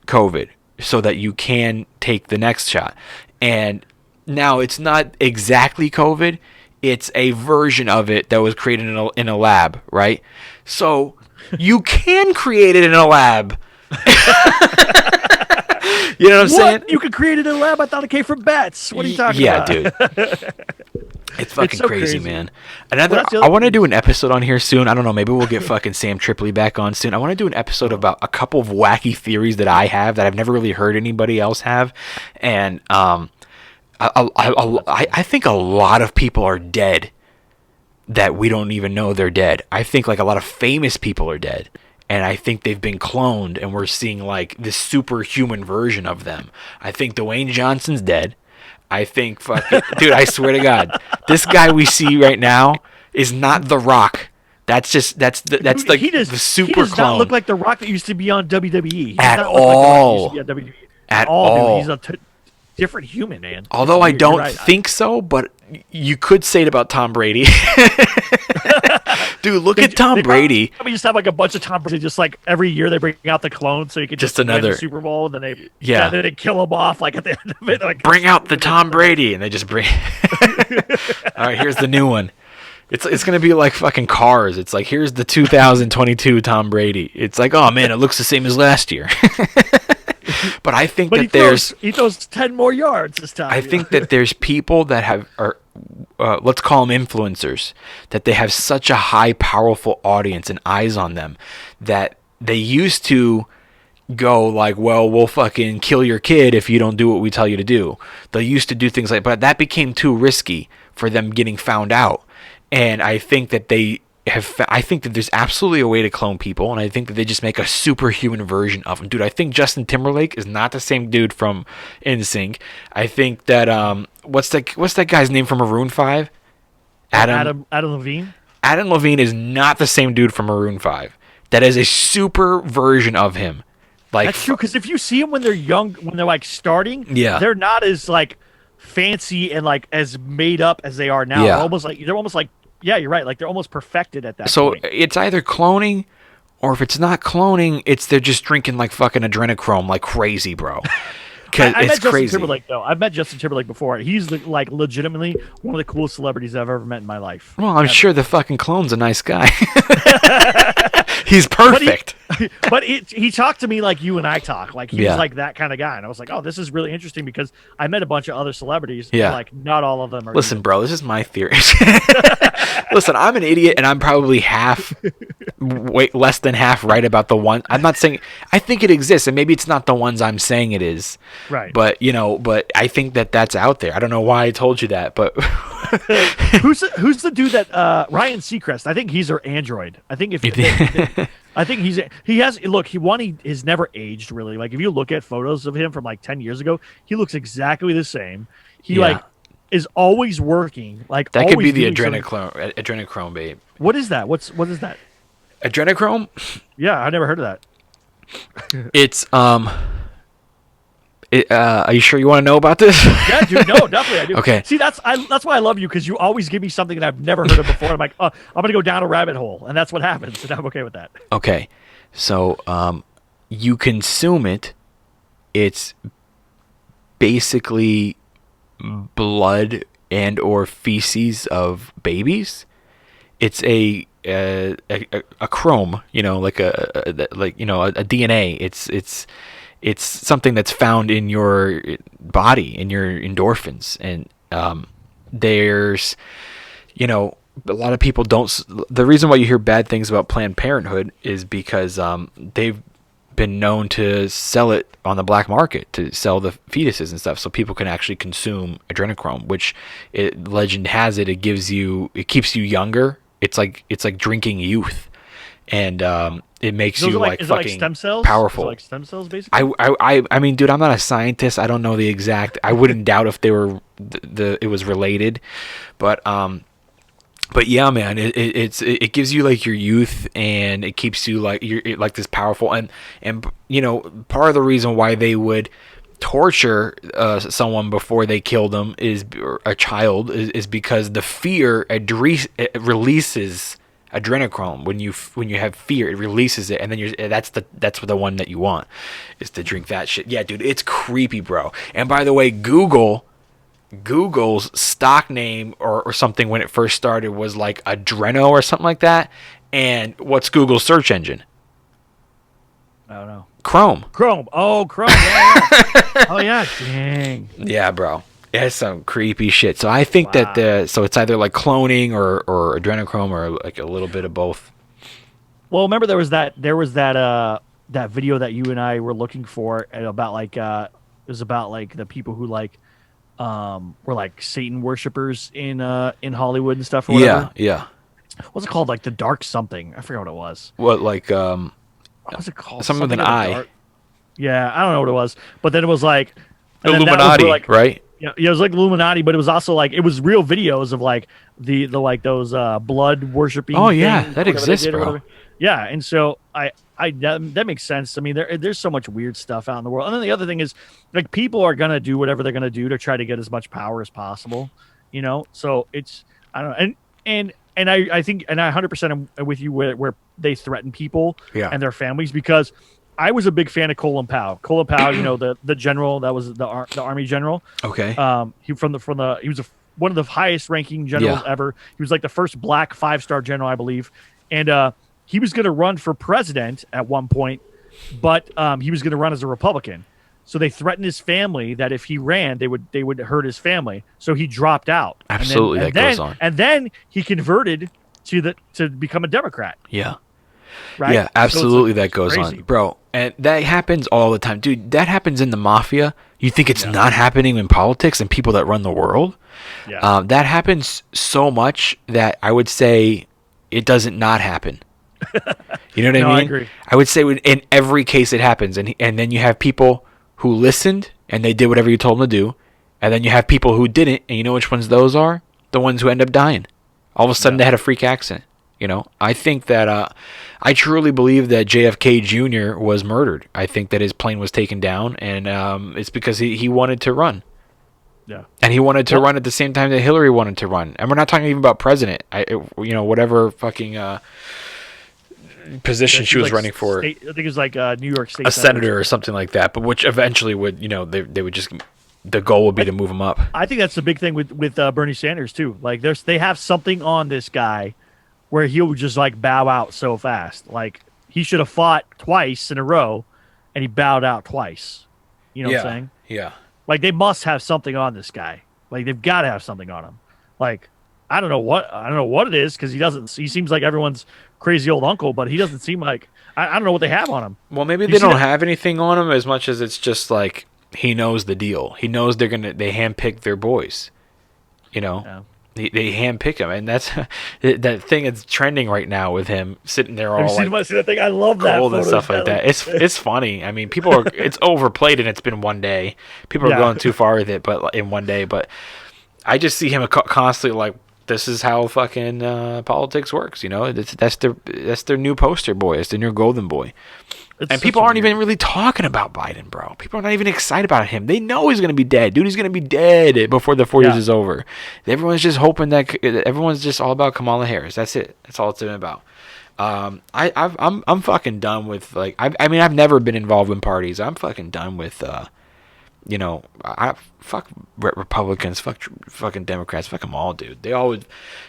COVID so that you can take the next shot. And now it's not exactly COVID. It's a version of it that was created in a lab, right? So you can create it in a lab. You know what I'm saying? You could create it in a lab? I thought it came from bats. What are you talking about? Yeah, dude. It's fucking so crazy, man. I want to do an episode on here soon. I don't know. Maybe we'll get fucking Sam Tripoli back on soon. I want to do an episode about a couple of wacky theories that I have that I've never really heard anybody else have. And I think a lot of people are dead that we don't even know they're dead. I think like a lot of famous people are dead. And I think they've been cloned, and we're seeing like this superhuman version of them. I think Dwayne Johnson's dead. I think dude, I swear to God, this guy we see right now is not The Rock. That's the super he does clone. Not look like The Rock that used to be on WWE. At all. At all. Dude. He's a different human, man. Although I don't think so, but you could say it about Tom Brady. Dude, look at Tom Brady. We just have like a bunch of Tom Brady. Just like every year they bring out the clone, so you could just another win the Super Bowl. And then they kill him off like at the end of it. Like, bring out the Tom Brady, and they just bring. All right, here's the new one. It's gonna be like fucking Cars. It's like here's the 2022 Tom Brady. It's like, oh man, it looks the same as last year. But I think he throws 10 more yards this time. I think that there's people that are let's call them influencers, that they have such a high, powerful audience and eyes on them that they used to go like, well, we'll fucking kill your kid if you don't do what we tell you to do. They used to do things like, but that became too risky for them getting found out. And I think that I think that there's absolutely a way to clone people, and I think that they just make a superhuman version of them. Dude, I think Justin Timberlake is not the same dude from NSYNC. I think that what's that guy's name from Maroon 5? Adam Levine. Adam Levine is not the same dude from Maroon 5. That is a super version of him. Like, that's true, because if you see them when they're young, when they're like starting, they're not as like fancy and like as made up as they are now. Yeah. They're almost like yeah, you're right. Like they're almost perfected at that point. So it's either cloning, or if it's not cloning, they're just drinking like fucking Adrenochrome like crazy, bro. I met It's Justin crazy. Timberlake though. I've met Justin Timberlake before. He's like legitimately one of the coolest celebrities I've ever met in my life. Well, I'm sure the fucking clone's a nice guy. He's perfect. But he talked to me like you and I talk. Like he was like that kind of guy, and I was like, oh, this is really interesting because I met a bunch of other celebrities. Yeah. And like not all of them are. Listen, bro, this is my theory. Listen, I'm an idiot, and I'm probably less than half right about the one. I'm not saying I think it exists, and maybe it's not the ones I'm saying it is. Right. But but I think that's out there. I don't know why I told you that, but who's the dude that Ryan Seacrest? I think he's our android. I think I think he has never aged really. Like if you look at photos of him from like 10 years ago, he looks exactly the same. He like is always working. Like that could be the Adrenochrome, babe. What is that? What is that? Adrenochrome? Yeah, I never heard of that. It's are you sure you want to know about this? Yeah, dude. No, definitely I do. Okay. See, that's why I love you, because you always give me something that I've never heard of before. I'm like, oh, I'm gonna go down a rabbit hole, and that's what happens, and I'm okay with that. Okay, so you consume it. It's basically blood and or feces of babies. It's a chrome, like a DNA. It's something that's found in your body, in your endorphins, and there's a lot of people don't. The reason why you hear bad things about Planned Parenthood is because they've been known to sell it on the black market, to sell the fetuses and stuff, so people can actually consume adrenochrome, which legend has it keeps you younger. It's like drinking youth, and it makes you like fucking like stem cells? Powerful. Is it like stem cells, basically. I mean, dude, I'm not a scientist. I don't know the exact. I wouldn't doubt if they were it was related, but yeah, man, it gives you like your youth, and it keeps you like you're like this powerful, and part of the reason why they would torture someone before they killed them is because the fear releases adrenochrome. When you have fear, it releases it, and then that's the one that you want, is to drink that shit. Yeah, dude, it's creepy, bro. And by the way, Google's stock name or something when it first started was like Adreno or something like that. And what's Google's search engine? I don't know. Chrome. Oh, Chrome. Yeah. Oh yeah. Dang. Yeah, bro. It's some creepy shit. So I think that so it's either like cloning or adrenochrome, or like a little bit of both. Well, remember there was that video that you and I were looking for about like it was about like the people who like were like Satan worshippers in Hollywood and stuff or whatever. Yeah. What's it called? Like the dark something. I forgot what it was. What, like what was it called? Something with an I. Yeah, I don't know what it was. But then it was like Illuminati, right? Yeah, it was like Illuminati, but it was also like it was real videos of like the like those blood worshiping. Oh yeah, that exists, bro. Yeah, and so that makes sense. I mean, there's so much weird stuff out in the world. And then the other thing is, like, people are gonna do whatever they're gonna do to try to get as much power as possible. So it's I don't know, and I think, and I 100% am with you where they threaten people and their families, because I was a big fan of Colin Powell. Colin Powell, the general that was the army general. Okay. He was one of the highest ranking generals ever. He was like the first black 5-star general, I believe, and he was going to run for president at one point, but he was going to run as a Republican. So they threatened his family that if he ran, they would hurt his family. So he dropped out. Absolutely, that goes on. And then he converted to become a Democrat. Yeah. Right? Yeah, absolutely, that goes crazy. on, bro. And that happens all the time, dude. That happens in the mafia. You think it's not happening in politics and people that run the world? Yeah. That happens so much that I would say it doesn't not happen. You know what I mean? I agree. I would say in every case it happens, and then you have people who listened and they did whatever you told them to do, and then you have people who didn't, and you know which ones those are? The ones who end up dying. All of a sudden they had a freak accident. You know, I think that I truly believe that JFK Jr. was murdered. I think that his plane was taken down, and it's because he wanted to run. Yeah. And he wanted to run at the same time that Hillary wanted to run. And we're not talking even about president. Whatever fucking position she was running for. I think it was like New York State. A senator or something like that, but which eventually would, they would just, the goal would be to move him up. I think that's the big thing with Bernie Sanders too. Like they have something on this guy where he'll just like bow out so fast. Like he should have fought twice in a row and he bowed out twice. You know what I'm saying? Yeah. Like they must have something on this guy. Like they've got to have something on him. Like I don't know what it is, because he seems like everyone's crazy old uncle, but he doesn't seem like I don't know what they have on him. Well, maybe they don't have anything on him as much as it's just like he knows the deal. He knows they handpick their boys. Yeah. They handpick him, and that's that thing that's trending right now with him sitting there all see that thing? I love that gold and stuff like that. It's funny. I mean, people are it's overplayed, and it's been one day. People are going too far with it, but in one day. But I just see him constantly like, this is how fucking politics works. That's their new poster boy. It's the new golden boy. And people aren't even really talking about Biden, bro. People are not even excited about him. They know he's going to be dead. Dude, he's going to be dead before the 4 years is over. Everyone's just hoping that everyone's just all about Kamala Harris. That's it. That's all it's been about. I'm fucking done with, like, I mean, I've never been involved in parties. I'm fucking done with, fuck Republicans, fucking Democrats, fuck them all, dude. They always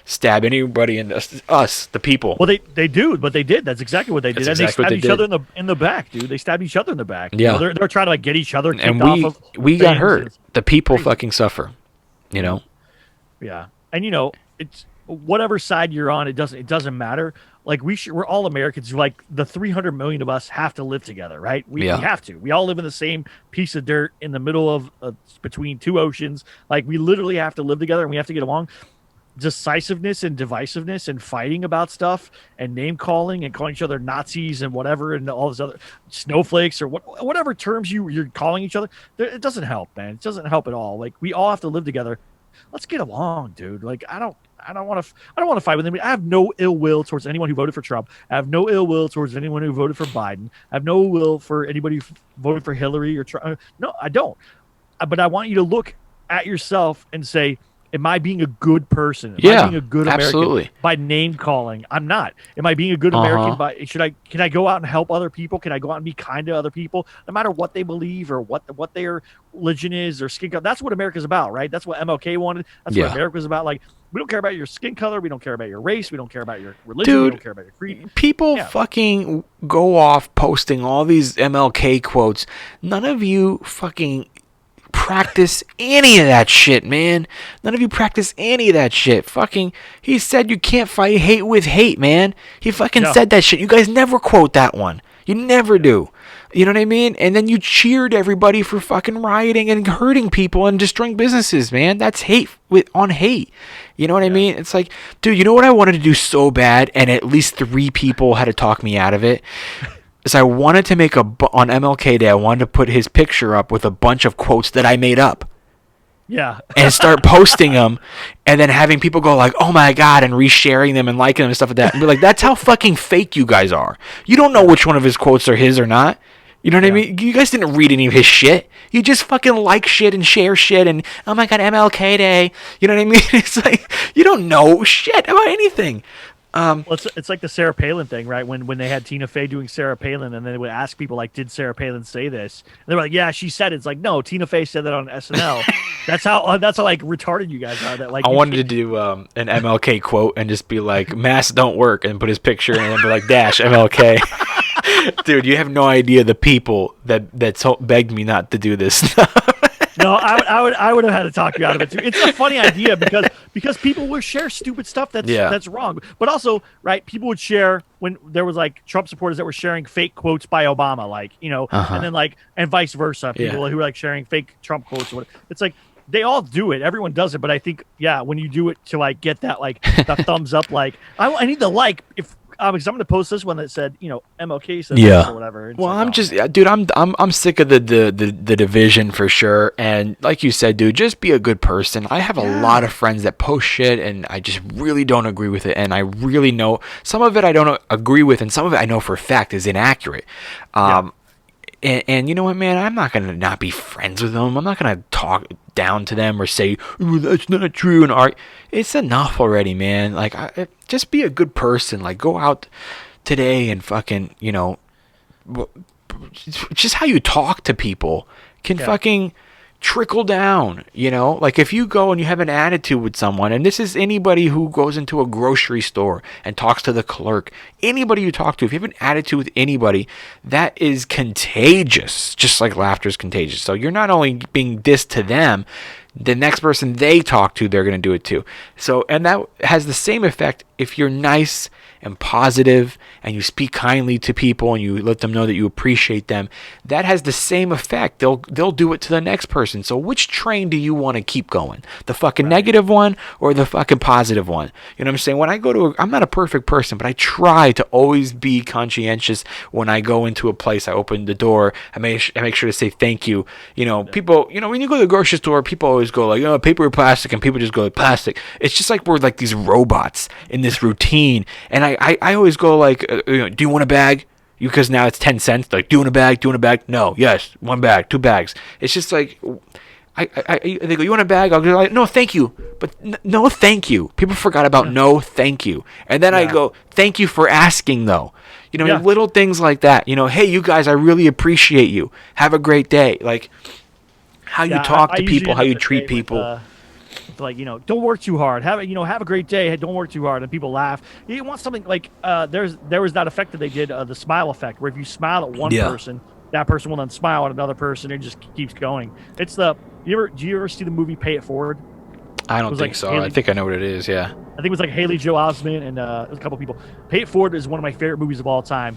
stab anybody in us, the people. Well, they do, but they did. That's exactly what they did. That's and exactly they stabbed each other in the back, dude. They stabbed each other in the back. Yeah, they're trying to like get each other kicked and off of we got things. hurt. The people fucking suffer. Yeah, and it's whatever side you're on. It doesn't matter. Like we're all Americans. Like the 300 million of us have to live together, right? We have to. We all live in the same piece of dirt in the middle of between two oceans. Like we literally have to live together, and we have to get along. Decisiveness and divisiveness and fighting about stuff and name calling and calling each other Nazis and whatever and all this other snowflakes or whatever terms you're calling each other, it doesn't help, man. It doesn't help at all. Like we all have to live together. Let's get along, dude. Like I don't want to fight with anybody. I have no ill will towards anyone who voted for Trump. I have no ill will towards anyone who voted for Biden. I have no will for anybody who voted for Hillary or Trump. No, I don't. But I want you to look at yourself and say, am I being a good person? Am I being a good American absolutely. By name calling? I'm not. Am I being a good American by can I go out and help other people? Can I go out and be kind to other people? No matter what they believe or what their religion is or skin color. That's what America's about, right? That's what MLK wanted. That's what America was about. Like, we don't care about your skin color. We don't care about your race. We don't care about your religion. Dude, we don't care about your creed. People fucking go off posting all these MLK quotes. None of you fucking practice any of that shit, man. None of you practice any of that shit. Fucking, he said you can't fight hate with hate, man. He fucking said that shit. You guys never quote that one. You never do. You know what I mean? And then you cheered everybody for fucking rioting and hurting people and destroying businesses, man. That's hate on hate. You know what I mean? It's like, dude, you know what I wanted to do so bad, and at least 3 people had to talk me out of it? Is I wanted to make on MLK Day, I wanted to put his picture up with a bunch of quotes that I made up. Yeah. And start posting them, and then having people go like, oh my God, and resharing them and liking them and stuff like that. And be like, that's how fucking fake you guys are. You don't know which one of his quotes are his or not. You know what I mean? You guys didn't read any of his shit. You just fucking like shit and share shit and, oh my God, MLK Day. You know what I mean? It's like, you don't know shit about anything. Well, it's like the Sarah Palin thing, right? When they had Tina Fey doing Sarah Palin, and then they would ask people like, "Did Sarah Palin say this?" And they were like, "Yeah, she said it." It's like, no, Tina Fey said that on SNL. That's how like retarded you guys are. That like I wanted to do an MLK quote and just be like, "Masks don't work," and put his picture in and be like, "Dash MLK." Dude, you have no idea the people that begged me not to do this stuff. No, I would have had to talk you out of it too. It's a funny idea because people would share stupid stuff that's wrong. But also, right, people would share when there was like Trump supporters that were sharing fake quotes by Obama, like, and then like and vice versa, people who were like sharing fake Trump quotes or whatever. It's like they all do it. Everyone does it, but I think when you do it to like get that like the thumbs up, like I need the like if Because I'm going to post this one that said, MLK said Yeah. this or whatever. It's Well, like, dude, I'm sick of the division for sure. And like you said, dude, just be a good person. I have a lot of friends that post shit, and I just really don't agree with it. And I really know some of it I don't agree with, and some of it I know for a fact is inaccurate. And you know what, man? I'm not gonna not be friends with them. I'm not gonna talk down to them or say, "Ooh, that's not true." And it's enough already, man. Like, just be a good person. Like, go out today and fucking, just how you talk to people can fucking trickle down, like if you go and you have an attitude with someone, and this is anybody who goes into a grocery store and talks to the clerk, anybody you talk to, if you have an attitude with anybody, that is contagious, just like laughter is contagious. So you're not only being dissed to them, the next person they talk to, they're going to do it too. So, and that has the same effect if you're nice and positive and you speak kindly to people and you let them know that you appreciate them. That has the same effect. They'll do it to the next person. So which train do you want to keep going? The fucking negative one or the fucking positive one? You know what I'm saying? When I go I'm not a perfect person, but I try to always be conscientious when I go into a place. I open the door. I make sure to say thank you. People, when you go to the grocery store, people always go like, paper or plastic, and people just go like plastic. It's just like we're like these robots in this routine. And I always go like, do you want a bag? Because now it's 10 cents. Like, do you want a bag? Do you want a bag? No. Yes. 1 bag. 2 bags. It's just like, they go, you want a bag? I'll go like, no, thank you. But no, thank you. People forgot about no, thank you. And then I go, thank you for asking though. Little things like that. Hey, you guys, I really appreciate you. Have a great day. Like, how you talk to people, how you treat people. Like, don't work too hard. Have a great day. Hey, don't work too hard. And people laugh. You want something like there was that effect that they did, the smile effect, where if you smile at one person, that person will then smile at another person and just keeps going. It's do you ever see the movie Pay It Forward? I don't think so. I think I know what it is. Yeah. I think it was like Haley Joel Osment and a couple people. Pay It Forward is one of my favorite movies of all time.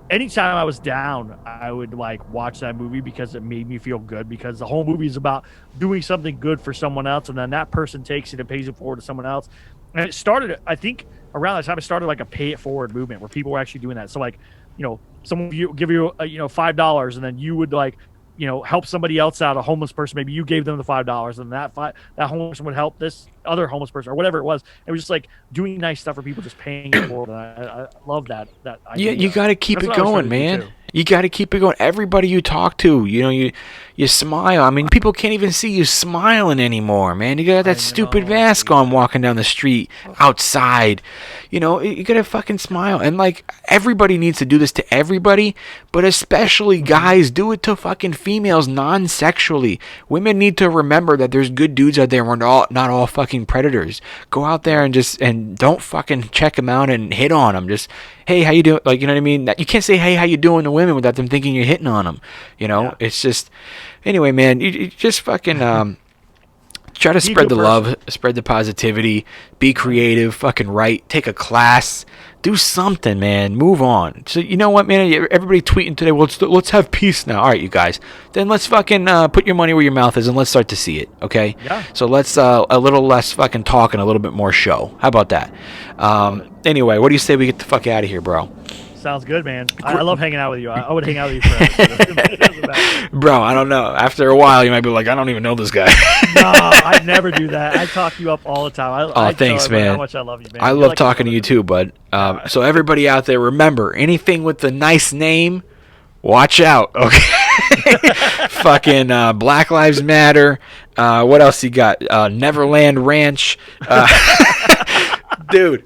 Anytime I was down, I would watch that movie because it made me feel good, because the whole movie is about doing something good for someone else, and then that person takes it and pays it forward to someone else. And it started, I think, around that time, it started like a pay it forward movement where people were actually doing that. So someone give you $5, and then you would help somebody else out, a homeless person. Maybe you gave them the $5, and that homeless person would help this other homeless person or whatever it was. It was just like doing nice stuff for people, just paying it forward. And I love that idea. Yeah, you got to keep it going, man. You got to keep it going. Everybody you talk to, you smile. I mean, people can't even see you smiling anymore, man. You got that stupid mask on walking down the street, outside. You got to fucking smile. And everybody needs to do this to everybody, but especially guys, do it to fucking females non-sexually. Women need to remember that there's good dudes out there, and we're not all fucking predators. Go out there and don't fucking check them out and hit on them. Just, hey, how you doing? You know what I mean? You can't say, hey, how you doing to women without them thinking you're hitting on them. It's just, anyway, man, you just fucking try to spread the love, spread the positivity, be creative, fucking write, take a class, do something, man. Move on. So you know what, man? Everybody tweeting today. Well, let's have peace now. All right, you guys. Then let's fucking put your money where your mouth is, and let's start to see it. Okay. Yeah. So let's a little less fucking talk and a little bit more show. How about that? Anyway, what do you say we get the fuck out of here, bro? Sounds good, man. I love hanging out with you. I would hang out with you forever. Bro, I don't know. After a while, you might be like, I don't even know this guy. No, I'd never do that. I talk you up all the time. Thanks, man. How much I love you, man. I love talking to you too, bud. So everybody out there, remember, anything with a nice name, watch out, okay? Fucking Black Lives Matter. What else you got? Neverland Ranch. Dude,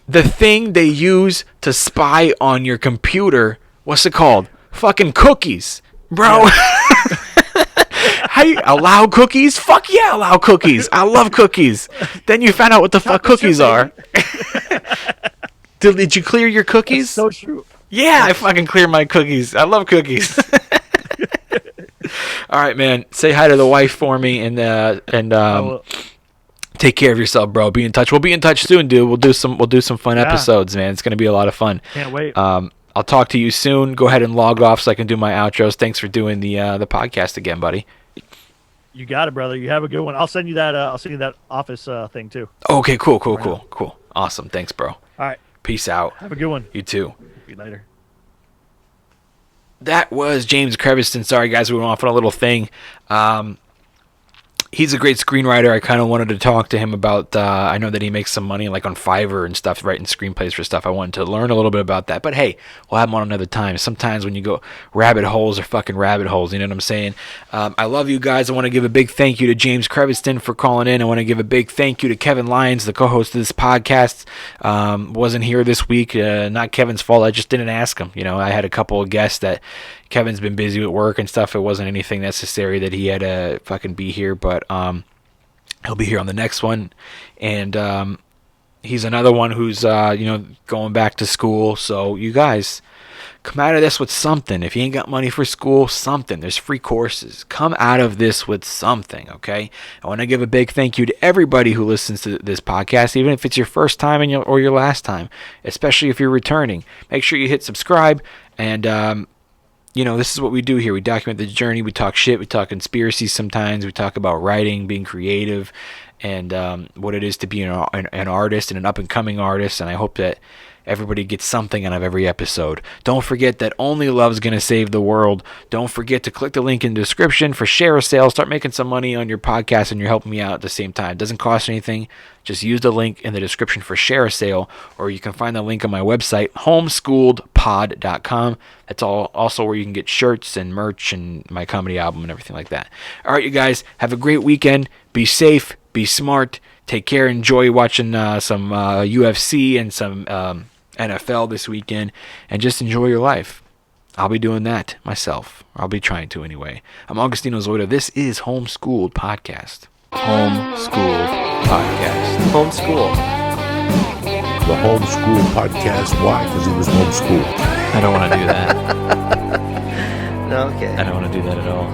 the thing they use to spy on your computer, what's it called? Fucking cookies, bro. How you allow cookies? Fuck yeah, allow cookies. I love cookies. Then you found out what the fuck cookies are. Did you clear your cookies? That's so true. Yeah, I fucking clear my cookies. I love cookies. All right, man. Say hi to the wife for me, and take care of yourself, bro. Be in touch. We'll be in touch soon, dude. We'll do some fun episodes, man. It's gonna be a lot of fun. Can't wait. I'll talk to you soon. Go ahead and log off so I can do my outros. Thanks for doing the podcast again, buddy. You got it, brother. You have a good one. I'll send you that. Office thing too. Okay, cool. Awesome. Thanks, bro. All right. Peace out. Have a good one. You too. See you later. That was James Crevston. Sorry, guys, we went off on a little thing. He's a great screenwriter. I kind of wanted to talk to him about, I know that he makes some money like on Fiverr and stuff, writing screenplays for stuff. I wanted to learn a little bit about that. But hey, we'll have him on another time. Sometimes when you go, rabbit holes are fucking rabbit holes. You know what I'm saying? I love you guys. I want to give a big thank you to James Crevston for calling in. I want to give a big thank you to Kevin Lyons, the co-host of this podcast. Wasn't here this week. Not Kevin's fault. I just didn't ask him. You know, I had a couple of guests that Kevin's been busy with work and stuff. It wasn't anything necessary that he had to fucking be here, but he'll be here on the next one. And he's another one who's going back to school. So you guys come out of this with something. If you ain't got money for school, something. There's free courses. Come out of this with something, okay? I want to give a big thank you to everybody who listens to this podcast, even if it's your first time or your last time, especially if you're returning. Make sure you hit subscribe. And this is what we do here. We document the journey. We talk shit. We talk conspiracies sometimes. We talk about writing, being creative, and what it is to be an artist and an up-and-coming artist. And I hope that everybody gets something out of every episode. Don't forget that only love's going to save the world. Don't forget to click the link in the description for share a sale. Start making some money on your podcast, and you're helping me out at the same time. It doesn't cost anything. Just use the link in the description for share a sale, or you can find the link on my website, homesschooledpod.com. That's also where you can get shirts and merch and my comedy album and everything like that. All right, you guys, have a great weekend. Be safe. Be smart. Take care. Enjoy watching some UFC and some NFL this weekend, and just enjoy your life. I'll be doing that myself. I'll be trying to anyway. I'm Augustino Zoida. This is Homeschooled Podcast. Homeschooled Podcast. Homeschool. The Homeschool Podcast. Why? Because he was homeschooled. I don't want to do that. No, okay. I don't want to do that at all.